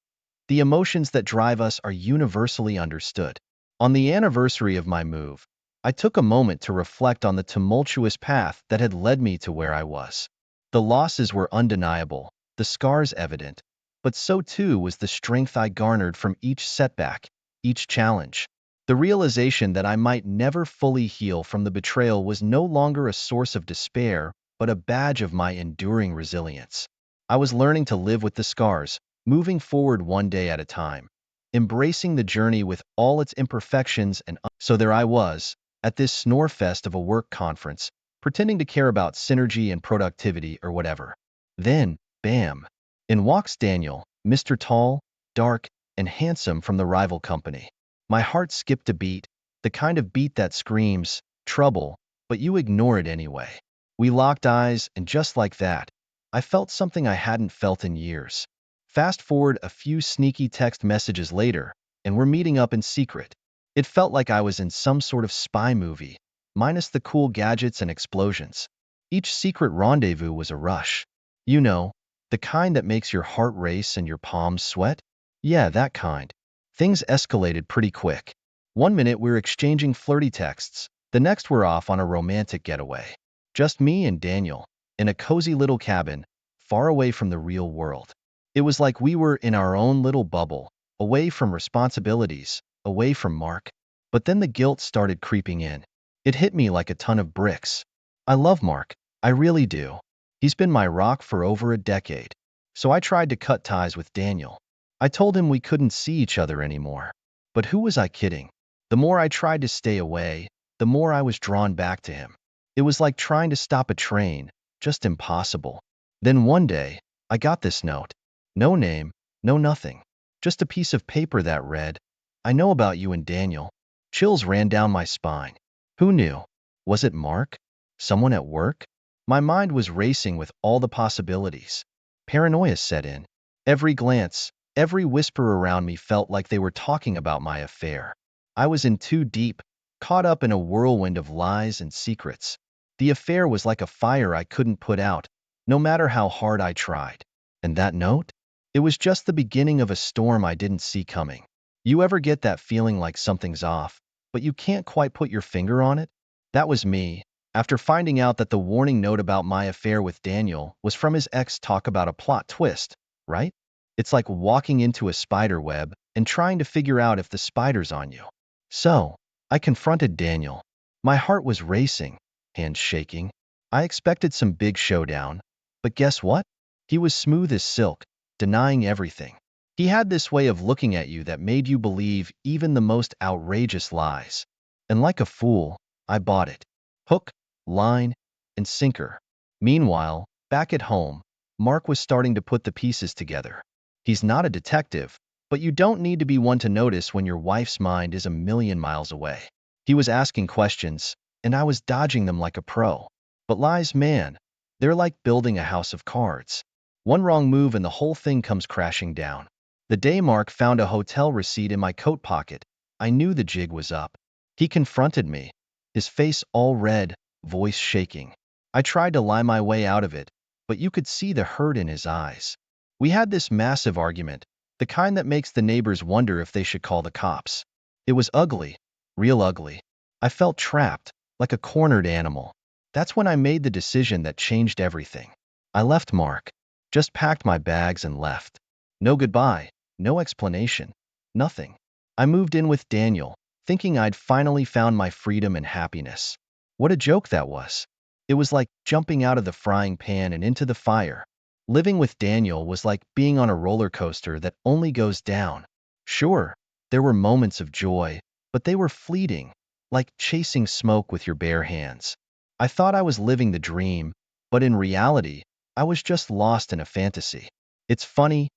the emotions that drive us are universally understood. On the anniversary of my move, I took a moment to reflect on the tumultuous path that had led me to where I was. The losses were undeniable, the scars evident, but so too was the strength I garnered from each setback, each challenge. The realization that I might never fully heal from the betrayal was no longer a source of despair, but a badge of my enduring resilience. I was learning to live with the scars, moving forward one day at a time, embracing the journey with all its imperfections so there I was, at this snorefest of a work conference, pretending to care about synergy and productivity or whatever. Then, bam! In walks Daniel, Mr. Tall, dark, and handsome from the rival company. My heart skipped a beat, the kind of beat that screams, trouble, but you ignore it anyway. We locked eyes, and just like that, I felt something I hadn't felt in years. Fast forward a few sneaky text messages later, and we're meeting up in secret. It felt like I was in some sort of spy movie, minus the cool gadgets and explosions. Each secret rendezvous was a rush. You know, the kind that makes your heart race and your palms sweat? Yeah, that kind. Things escalated pretty quick. One minute we're exchanging flirty texts, the next we're off on a romantic getaway. Just me and Daniel, in a cozy little cabin, far away from the real world. It was like we were in our own little bubble, away from responsibilities, away from Mark. But then the guilt started creeping in. It hit me like a ton of bricks. I love Mark, I really do. He's been my rock for over a decade. So I tried to cut ties with Daniel. I told him we couldn't see each other anymore. But who was I kidding? The more I tried to stay away, the more I was drawn back to him. It was like trying to stop a train, just impossible. Then one day, I got this note. No name, no nothing. Just a piece of paper that read, I know about you and Daniel. Chills ran down my spine. Who knew? Was it Mark? Someone at work? My mind was racing with all the possibilities. Paranoia set in. Every glance, every whisper around me felt like they were talking about my affair. I was in too deep, caught up in a whirlwind of lies and secrets. The affair was like a fire I couldn't put out, no matter how hard I tried. And that note? It was just the beginning of a storm I didn't see coming. You ever get that feeling like something's off, but you can't quite put your finger on it? That was me. After finding out that the warning note about my affair with Daniel was from his ex, talk about a plot twist, right? It's like walking into a spider web and trying to figure out if the spider's on you. So, I confronted Daniel. My heart was racing, hands shaking. I expected some big showdown, but guess what? He was smooth as silk, denying everything. He had this way of looking at you that made you believe even the most outrageous lies. And like a fool, I bought it. Hook, line, and sinker. Meanwhile, back at home, Mark was starting to put the pieces together. He's not a detective, but you don't need to be one to notice when your wife's mind is a million miles away. He was asking questions, and I was dodging them like a pro. But lies, man, they're like building a house of cards. One wrong move and the whole thing comes crashing down. The day Mark found a hotel receipt in my coat pocket, I knew the jig was up. He confronted me, his face all red, voice shaking. I tried to lie my way out of it, but you could see the hurt in his eyes. We had this massive argument, the kind that makes the neighbors wonder if they should call the cops. It was ugly, real ugly. I felt trapped, like a cornered animal. That's when I made the decision that changed everything. I left Mark, just packed my bags and left. No goodbye, no explanation, nothing. I moved in with Daniel, thinking I'd finally found my freedom and happiness. What a joke that was. It was like jumping out of the frying pan and into the fire. Living with Daniel was like being on a roller coaster that only goes down. Sure, there were moments of joy, but they were fleeting, like chasing smoke with your bare hands. I thought I was living the dream, but in reality, I was just lost in a fantasy. It's funny,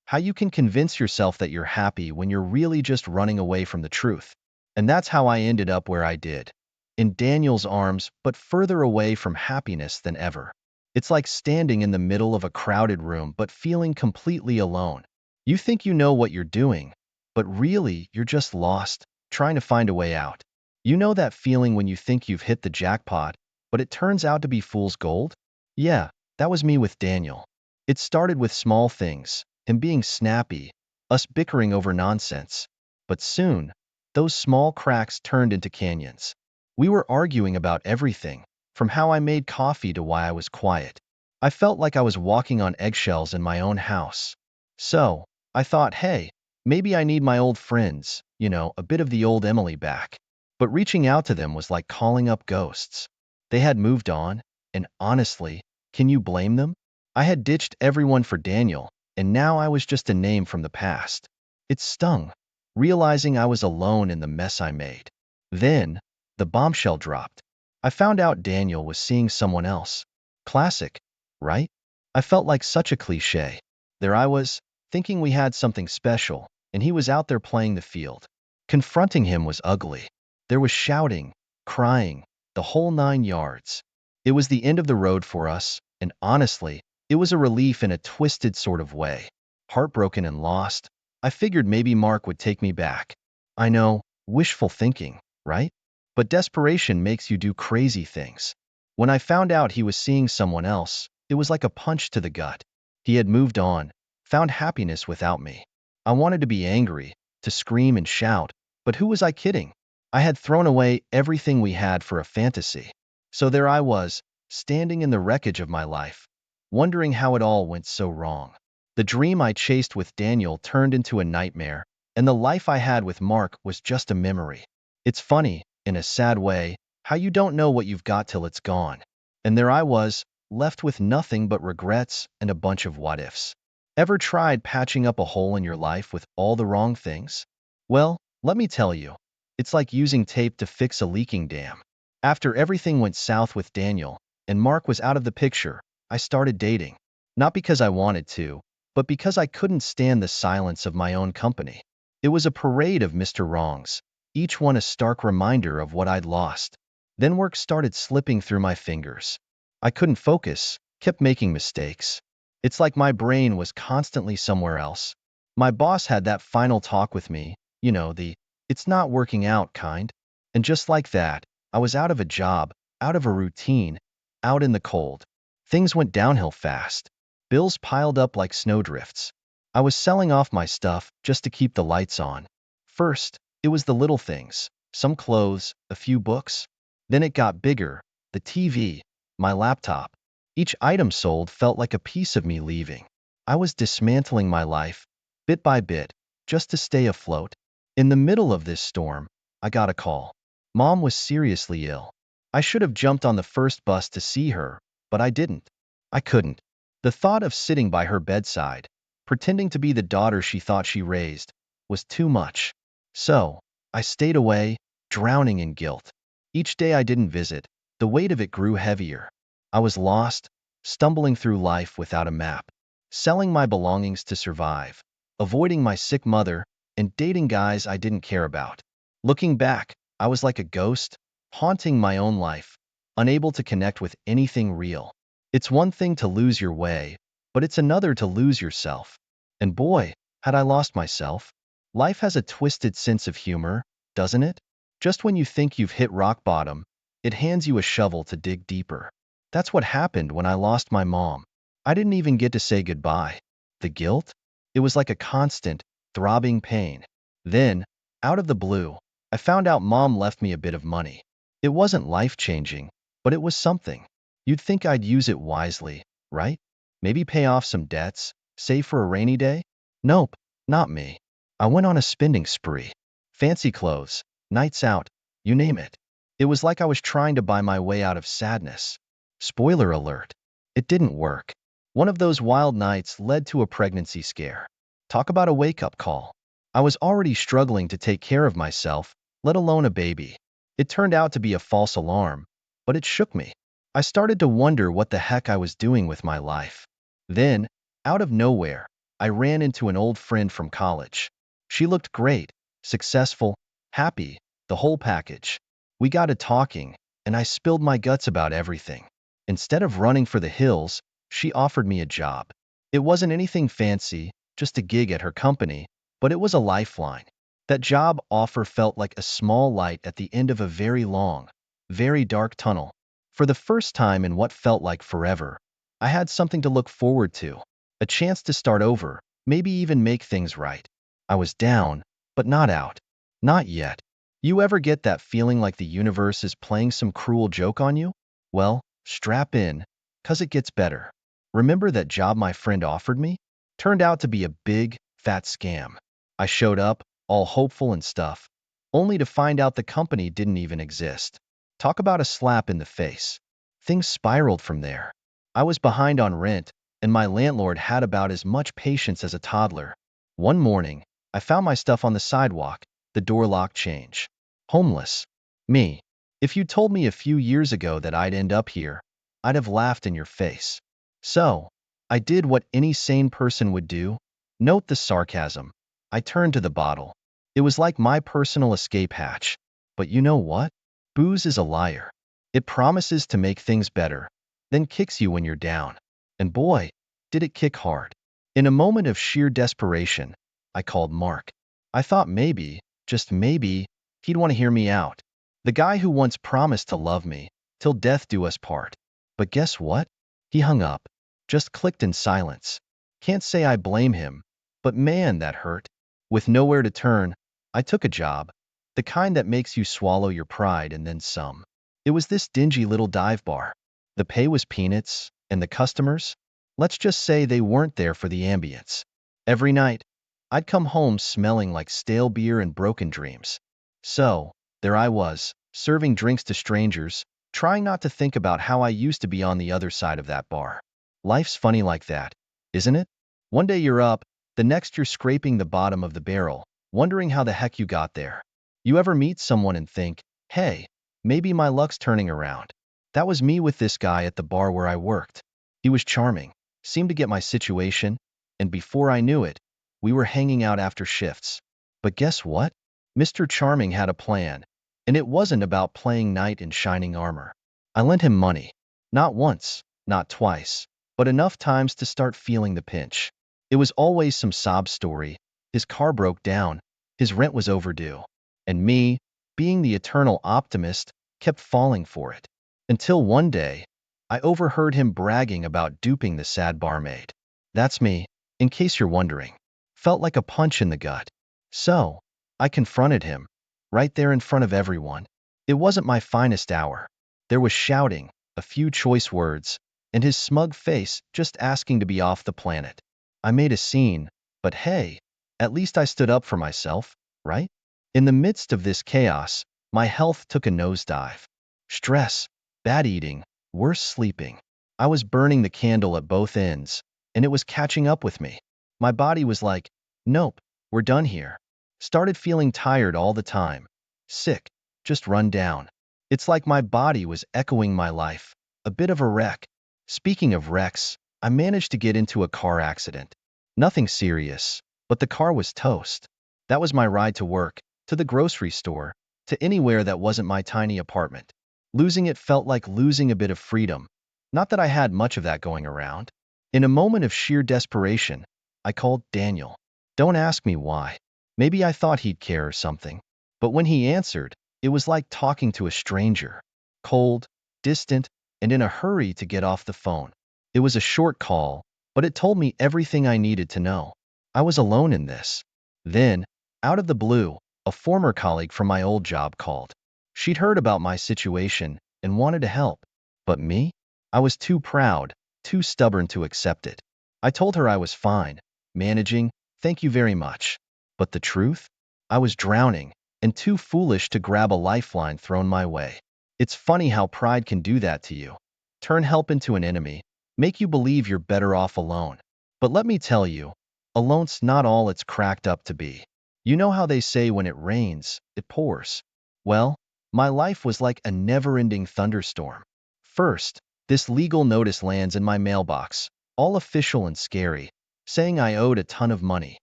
how you can convince yourself that you're happy when you're really just running away from the truth. And that's how I ended up where I did. In Daniel's arms, but further away from happiness than ever. It's like standing in the middle of a crowded room but feeling completely alone. You think you know what you're doing, but really you're just lost, trying to find a way out. You know that feeling when you think you've hit the jackpot, but it turns out to be fool's gold? Yeah, that was me with Daniel. It started with small things, him being snappy, us bickering over nonsense. But soon, those small cracks turned into canyons. We were arguing about everything, from how I made coffee to why I was quiet. I felt like I was walking on eggshells in my own house. So, I thought, hey, maybe I need my old friends, a bit of the old Emily back. But reaching out to them was like calling up ghosts. They had moved on, and honestly, can you blame them? I had ditched everyone for Daniel, and now I was just a name from the past. It stung, realizing I was alone in the mess I made. Then, the bombshell dropped. I found out Daniel was seeing someone else. Classic, right? I felt like such a cliche. There I was, thinking we had something special, and he was out there playing the field. Confronting him was ugly. There was shouting, crying, the whole 9 yards. It was the end of the road for us, and honestly, it was a relief in a twisted sort of way. Heartbroken and lost, I figured maybe Mark would take me back. I know, wishful thinking, right? But desperation makes you do crazy things. When I found out he was seeing someone else, it was like a punch to the gut. He had moved on, found happiness without me. I wanted to be angry, to scream and shout, but who was I kidding? I had thrown away everything we had for a fantasy. So there I was, standing in the wreckage of my life, wondering how it all went so wrong. The dream I chased with Daniel turned into a nightmare, and the life I had with Mark was just a memory. It's funny, in a sad way, how you don't know what you've got till it's gone. And there I was, left with nothing but regrets and a bunch of what-ifs. Ever tried patching up a hole in your life with all the wrong things? Well, let me tell you, it's like using tape to fix a leaking dam. After everything went south with Daniel, and Mark was out of the picture, I started dating. Not because I wanted to, but because I couldn't stand the silence of my own company. It was a parade of Mr. Wrongs, each one a stark reminder of what I'd lost. Then work started slipping through my fingers. I couldn't focus, kept making mistakes. It's like my brain was constantly somewhere else. My boss had that final talk with me, the it's not working out kind. And just like that, I was out of a job, out of a routine, out in the cold. Things went downhill fast. Bills piled up like snowdrifts. I was selling off my stuff just to keep the lights on. First, it was the little things, some clothes, a few books. Then it got bigger, the TV, my laptop. Each item sold felt like a piece of me leaving. I was dismantling my life, bit by bit, just to stay afloat. In the middle of this storm, I got a call. Mom was seriously ill. I should have jumped on the first bus to see her, but I didn't. I couldn't. The thought of sitting by her bedside, pretending to be the daughter she thought she raised, was too much. So, I stayed away, drowning in guilt. Each day I didn't visit, the weight of it grew heavier. I was lost, stumbling through life without a map, selling my belongings to survive, avoiding my sick mother, and dating guys I didn't care about. Looking back, I was like a ghost, haunting my own life, unable to connect with anything real. It's one thing to lose your way, but it's another to lose yourself. And boy, had I lost myself. Life has a twisted sense of humor, doesn't it? Just when you think you've hit rock bottom, it hands you a shovel to dig deeper. That's what happened when I lost my mom. I didn't even get to say goodbye. The guilt? It was like a constant, throbbing pain. Then, out of the blue, I found out mom left me a bit of money. It wasn't life-changing, but it was something. You'd think I'd use it wisely, right? Maybe pay off some debts, save for a rainy day? Nope, not me. I went on a spending spree. Fancy clothes, nights out, you name it. It was like I was trying to buy my way out of sadness. Spoiler alert. It didn't work. One of those wild nights led to a pregnancy scare. Talk about a wake-up call. I was already struggling to take care of myself, let alone a baby. It turned out to be a false alarm, but it shook me. I started to wonder what the heck I was doing with my life. Then, out of nowhere, I ran into an old friend from college. She looked great, successful, happy, the whole package. We got to talking, and I spilled my guts about everything. Instead of running for the hills, she offered me a job. It wasn't anything fancy, just a gig at her company, but it was a lifeline. That job offer felt like a small light at the end of a very long, very dark tunnel. For the first time in what felt like forever, I had something to look forward to, a chance to start over, maybe even make things right. I was down, but not out. Not yet. You ever get that feeling like the universe is playing some cruel joke on you? Well, strap in, 'cause it gets better. Remember that job my friend offered me? Turned out to be a big, fat scam. I showed up, all hopeful and stuff, only to find out the company didn't even exist. Talk about a slap in the face. Things spiraled from there. I was behind on rent, and my landlord had about as much patience as a toddler. One morning, I found my stuff on the sidewalk, the door lock change. Homeless. Me. If you told me a few years ago that I'd end up here, I'd have laughed in your face. So, I did what any sane person would do. Note the sarcasm. I turned to the bottle. It was like my personal escape hatch. But you know what? Booze is a liar. It promises to make things better, then kicks you when you're down. And boy, did it kick hard. In a moment of sheer desperation, I called Mark. I thought maybe, just maybe, he'd want to hear me out. The guy who once promised to love me, till death do us part. But guess what? He hung up. Just clicked in silence. Can't say I blame him, but man, that hurt. With nowhere to turn, I took a job. The kind that makes you swallow your pride and then some. It was this dingy little dive bar. The pay was peanuts, and the customers? Let's just say they weren't there for the ambience. Every night, I'd come home smelling like stale beer and broken dreams. So, there I was, serving drinks to strangers, trying not to think about how I used to be on the other side of that bar. Life's funny like that, isn't it? One day you're up, the next you're scraping the bottom of the barrel, wondering how the heck you got there. You ever meet someone and think, hey, maybe my luck's turning around? That was me with this guy at the bar where I worked. He was charming, seemed to get my situation, and before I knew it, we were hanging out after shifts. But guess what? Mr. Charming had a plan, and it wasn't about playing knight in shining armor. I lent him money. Not once, not twice, but enough times to start feeling the pinch. It was always some sob story. His car broke down, his rent was overdue, and me, being the eternal optimist, kept falling for it. Until one day, I overheard him bragging about duping the sad barmaid. That's me, in case you're wondering. Felt like a punch in the gut. So, I confronted him, right there in front of everyone. It wasn't my finest hour. There was shouting, a few choice words, and his smug face just asking to be off the planet. I made a scene, but hey, at least I stood up for myself, right? In the midst of this chaos, my health took a nosedive. Stress, bad eating, worse sleeping. I was burning the candle at both ends, and it was catching up with me. My body was like, nope, we're done here. Started feeling tired all the time. Sick, just run down. It's like my body was echoing my life. A bit of a wreck. Speaking of wrecks, I managed to get into a car accident. Nothing serious, but the car was toast. That was my ride to work, to the grocery store, to anywhere that wasn't my tiny apartment. Losing it felt like losing a bit of freedom. Not that I had much of that going around. In a moment of sheer desperation, I called Daniel. Don't ask me why. Maybe I thought he'd care or something. But when he answered, it was like talking to a stranger. Cold, distant, and in a hurry to get off the phone. It was a short call, but it told me everything I needed to know. I was alone in this. Then, out of the blue, a former colleague from my old job called. She'd heard about my situation and wanted to help. But me? I was too proud, too stubborn to accept it. I told her I was fine, managing, thank you very much. But the truth? I was drowning, and too foolish to grab a lifeline thrown my way. It's funny how pride can do that to you. Turn help into an enemy, make you believe you're better off alone. But let me tell you, alone's not all it's cracked up to be. You know how they say when it rains, it pours. Well, my life was like a never-ending thunderstorm. First, this legal notice lands in my mailbox, all official and scary, saying I owed a ton of money.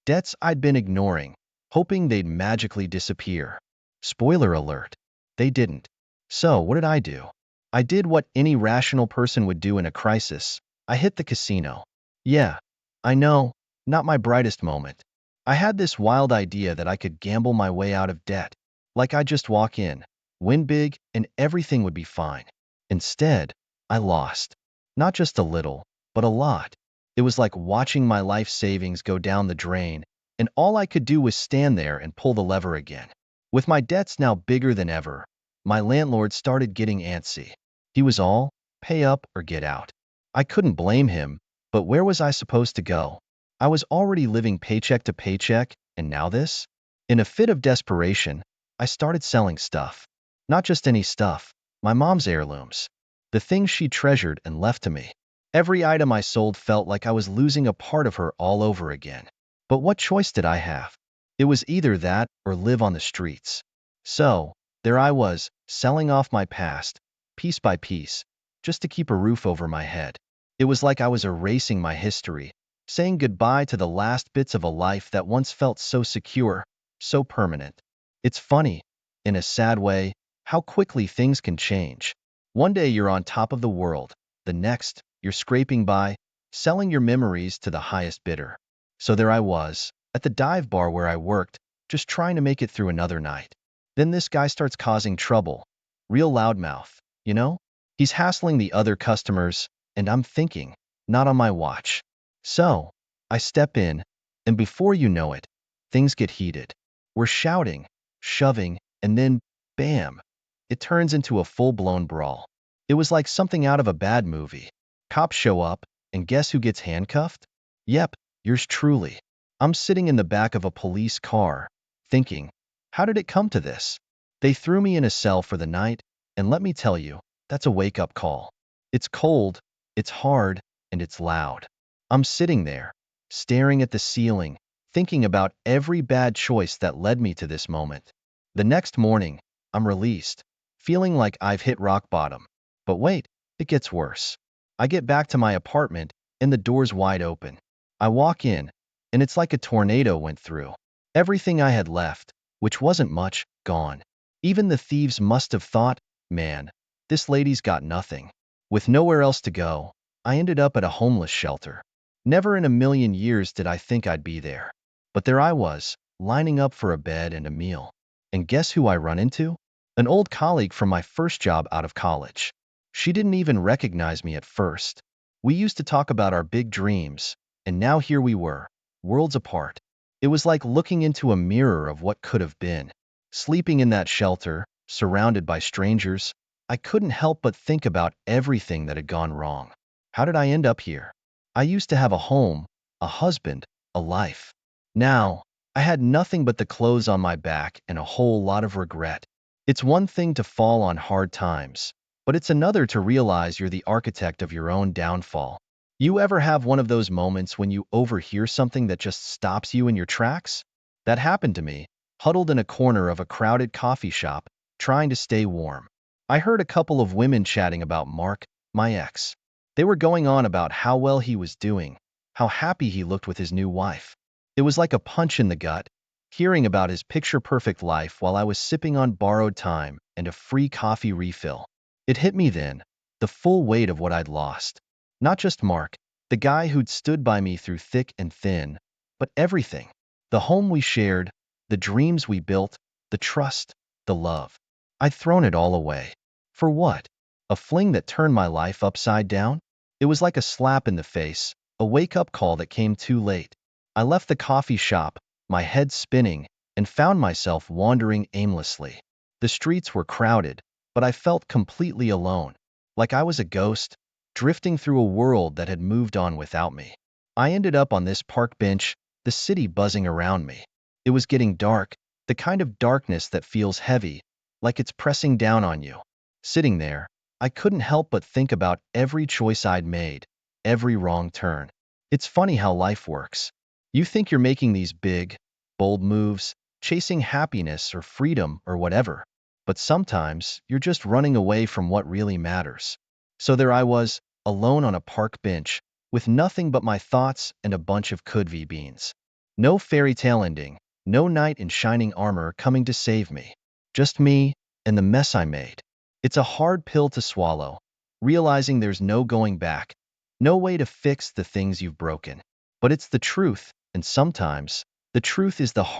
Debts I'd been ignoring, hoping they'd magically disappear. Spoiler alert, they didn't. So what did I do? I did what any rational person would do in a crisis. I hit the casino. Yeah, I know, not my brightest moment. I had this wild idea that I could gamble my way out of debt. Like I'd just walk in, win big, and everything would be fine. Instead, I lost. Not just a little, but a lot. It was like watching my life savings go down the drain, and all I could do was stand there and pull the lever again. With my debts now bigger than ever, my landlord started getting antsy. He was all, pay up or get out. I couldn't blame him, but where was I supposed to go? I was already living paycheck to paycheck, and now this? In a fit of desperation, I started selling stuff. Not just any stuff, my mom's heirlooms. The things she treasured and left to me. Every item I sold felt like I was losing a part of her all over again. But what choice did I have? It was either that or live on the streets. So, there I was, selling off my past, piece by piece, just to keep a roof over my head. It was like I was erasing my history, saying goodbye to the last bits of a life that once felt so secure, so permanent. It's funny, in a sad way, how quickly things can change. One day you're on top of the world, the next, you're scraping by, selling your memories to the highest bidder. So there I was, at the dive bar where I worked, just trying to make it through another night. Then this guy starts causing trouble. Real loudmouth, you know? He's hassling the other customers, and I'm thinking, not on my watch. So, I step in, and before you know it, things get heated. We're shouting, shoving, and then, bam, it turns into a full-blown brawl. It was like something out of a bad movie. Cops show up, and guess who gets handcuffed? Yep, yours truly. I'm sitting in the back of a police car, thinking, how did it come to this? They threw me in a cell for the night, and let me tell you, that's a wake-up call. It's cold, it's hard, and it's loud. I'm sitting there, staring at the ceiling, thinking about every bad choice that led me to this moment. The next morning, I'm released, feeling like I've hit rock bottom. But wait, it gets worse. I get back to my apartment, and the door's wide open. I walk in, and it's like a tornado went through. Everything I had left, which wasn't much, gone. Even the thieves must have thought, man, this lady's got nothing. With nowhere else to go, I ended up at a homeless shelter. Never in a million years did I think I'd be there. But there I was, lining up for a bed and a meal. And guess who I run into? An old colleague from my first job out of college. She didn't even recognize me at first. We used to talk about our big dreams, and now here we were, worlds apart. It was like looking into a mirror of what could have been. Sleeping in that shelter, surrounded by strangers, I couldn't help but think about everything that had gone wrong. How did I end up here? I used to have a home, a husband, a life. Now, I had nothing but the clothes on my back and a whole lot of regret. It's one thing to fall on hard times, but it's another to realize you're the architect of your own downfall. You ever have one of those moments when you overhear something that just stops you in your tracks? That happened to me, huddled in a corner of a crowded coffee shop, trying to stay warm. I heard a couple of women chatting about Mark, my ex. They were going on about how well he was doing, how happy he looked with his new wife. It was like a punch in the gut, hearing about his picture-perfect life while I was sipping on borrowed time and a free coffee refill. It hit me then, the full weight of what I'd lost. Not just Mark, the guy who'd stood by me through thick and thin, but everything. The home we shared, the dreams we built, the trust, the love. I'd thrown it all away. For what? A fling that turned my life upside down? It was like a slap in the face, a wake-up call that came too late. I left the coffee shop, my head spinning, and found myself wandering aimlessly. The streets were crowded, but I felt completely alone, like I was a ghost, drifting through a world that had moved on without me. I ended up on this park bench, the city buzzing around me. It was getting dark, the kind of darkness that feels heavy, like it's pressing down on you. Sitting there, I couldn't help but think about every choice I'd made, every wrong turn. It's funny how life works. You think you're making these big, bold moves, chasing happiness or freedom or whatever, but sometimes you're just running away from what really matters. So there I was, alone on a park bench, with nothing but my thoughts and a bunch of kudvi beans. No fairy tale ending, no knight in shining armor coming to save me. Just me and the mess I made. It's a hard pill to swallow, realizing there's no going back, no way to fix the things you've broken. But it's the truth, and sometimes, the truth is the hard